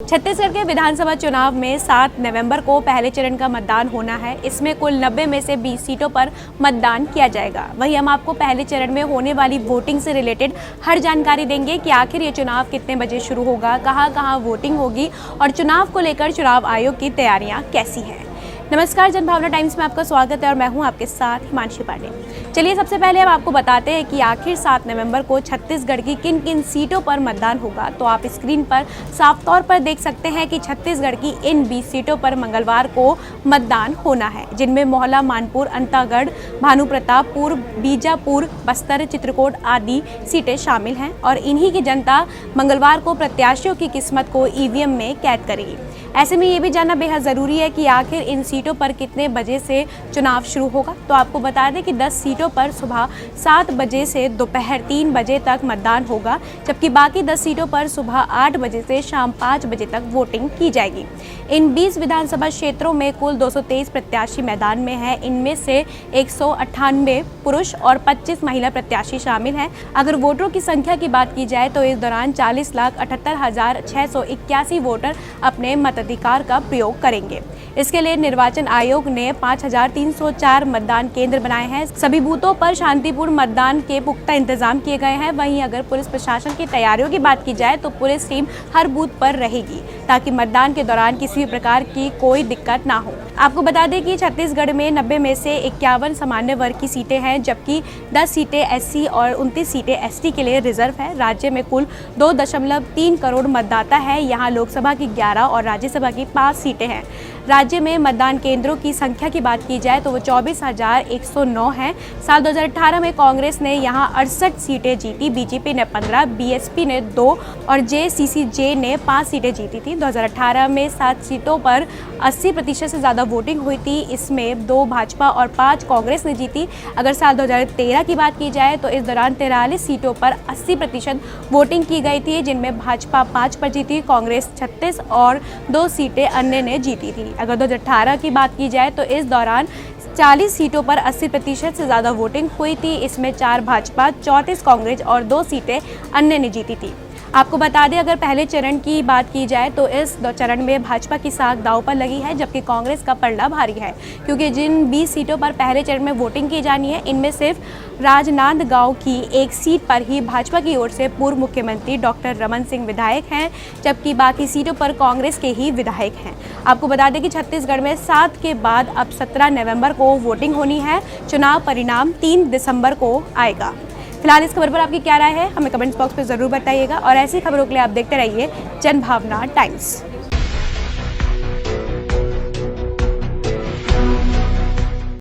छत्तीसगढ़ के विधानसभा चुनाव में 7 नवंबर को पहले चरण का मतदान होना है। इसमें कुल 90 में से 20 सीटों पर मतदान किया जाएगा। वहीं हम आपको पहले चरण में होने वाली वोटिंग से रिलेटेड हर जानकारी देंगे कि आखिर ये चुनाव कितने बजे शुरू होगा, कहां-कहां वोटिंग होगी और चुनाव को लेकर चुनाव आयोग की तैयारियां कैसी हैं। नमस्कार, जनभावना टाइम्स में आपका स्वागत है और मैं हूं आपके साथ हिमांशी पांडे। चलिए सबसे पहले हम आपको बताते हैं कि आखिर 7 नवंबर को छत्तीसगढ़ की किन किन सीटों पर मतदान होगा। तो आप स्क्रीन पर साफ तौर पर देख सकते हैं कि छत्तीसगढ़ की इन 20 सीटों पर मंगलवार को मतदान होना है, जिनमें मोहला, मानपुर, अंतागढ़, भानुप्रतापपुर, बीजापुर, बस्तर, चित्रकोट आदि सीटें शामिल हैं और इन्हीं की जनता मंगलवार को प्रत्याशियों की किस्मत को ईवीएम में कैद करेगी। ऐसे में ये भी जानना बेहद ज़रूरी है कि आखिर इन सीटों पर कितने बजे से चुनाव शुरू होगा। तो आपको बता दें कि 10 सीटों पर सुबह 7 बजे से दोपहर 3 बजे तक मतदान होगा, जबकि बाकी 10 सीटों पर सुबह 8 बजे से शाम 5 बजे तक वोटिंग की जाएगी। इन 20 विधानसभा क्षेत्रों में कुल 223 प्रत्याशी मैदान में हैं। इनमें से 198 पुरुष और 25 महिला प्रत्याशी शामिल हैं। अगर वोटरों की संख्या की बात की जाए तो इस दौरान 40,78,681 वोटर अपने मताधिकार का प्रयोग करेंगे। इसके लिए निर्वाचन आयोग ने 5,304 मतदान केंद्र बनाए हैं। सभी बूथों पर शांतिपूर्ण मतदान के पुख्ता इंतजाम किए गए हैं। वहीं अगर पुलिस प्रशासन की तैयारियों की बात की जाए तो पुलिस टीम हर बूथ पर रहेगी ताकि मतदान के दौरान किसी भी प्रकार की कोई दिक्कत ना हो। आपको बता दें कि छत्तीसगढ़ में 90 में से 51 सामान्य वर्ग की सीटें हैं, जबकि 10 सीटें एससी और 29 सीटें एसटी के लिए रिजर्व है। राज्य में कुल 2.3 करोड़ मतदाता है। यहाँ लोकसभा की 11 और राज्यसभा की 5 सीटें हैं। राज्य में मतदान केंद्रों की संख्या की बात की जाए तो वो 24,109 हैं। साल 2018 में कांग्रेस ने यहाँ 68 सीटें जीती, बीजेपी ने 15, बीएसपी ने 2 और जेसीसीजे ने 5 सीटें जीती थी। 2018 में 7 सीटों पर 80% से ज़्यादा वोटिंग हुई थी। इसमें 2 भाजपा और 5 कांग्रेस ने जीती। अगर साल 2013 की बात की जाए तो इस दौरान 43 सीटों पर 80% वोटिंग की गई थी, जिनमें भाजपा 5 पर जीती, कांग्रेस 36 और 2 सीटें अन्य ने जीती थी। अगर 2018 की बात की जाए तो इस दौरान 40 सीटों पर 80% से ज़्यादा वोटिंग हुई थी। इसमें 4 भाजपा, 34 कांग्रेस और 2 सीटें अन्य ने जीती थी। आपको बता दें अगर पहले चरण की बात की जाए तो इस चरण में भाजपा की साख दांव पर लगी है, जबकि कांग्रेस का पलड़ा भारी है, क्योंकि जिन 20 सीटों पर पहले चरण में वोटिंग की जानी है इनमें सिर्फ राजनांदगांव की एक सीट पर ही भाजपा की ओर से पूर्व मुख्यमंत्री डॉक्टर रमन सिंह विधायक हैं, जबकि बाकी सीटों पर कांग्रेस के ही विधायक हैं। आपको बता दें कि छत्तीसगढ़ में 7 के बाद अब 17 नवंबर को वोटिंग होनी है। चुनाव परिणाम 3 दिसंबर को आएगा। फिलहाल इस खबर पर आपकी क्या राय है, हमें कमेंट्स बॉक्स में ज़रूर बताइएगा और ऐसी खबरों के लिए आप देखते रहिए जनभावना टाइम्स।